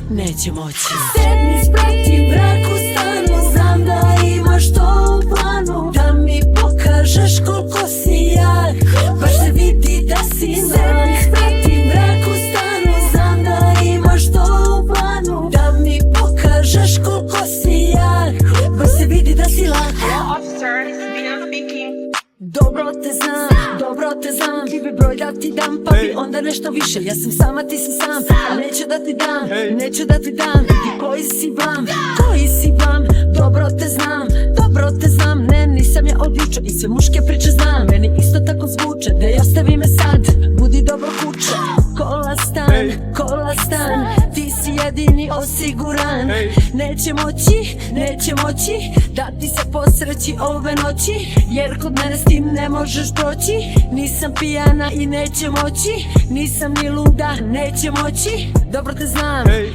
neće moći. Sedni sprati mrak u stanu, znam da imaš to u planu, da mi pokažeš koliko si jak, baš se vidi da si nag. Sedni sprati mrak u stanu, znam da imaš to u planu, da mi pokažeš koliko si jak, baš se vidi da si lak. Officer, this is Bina speaking. Dobro te znam, ti bi broj da ti dam, pa bi onda nešto više. Ja sam sama, ti si sam, a neću da ti dam, neću da ti dam. Ti koji si blam, dobro te znam, ne, nisam ja od juče i sve muške priče znam. Meni isto tako zvuče, da i ostavi me sad, budi dobro kuće. Kola stan, ti si jedini osiguran. Neće moći da ti se posreći ove noći, jer kod mene s tim ne možeš proći. Nisam pijana i neće moći, nisam ni luda, neće moći. Dobro te znam,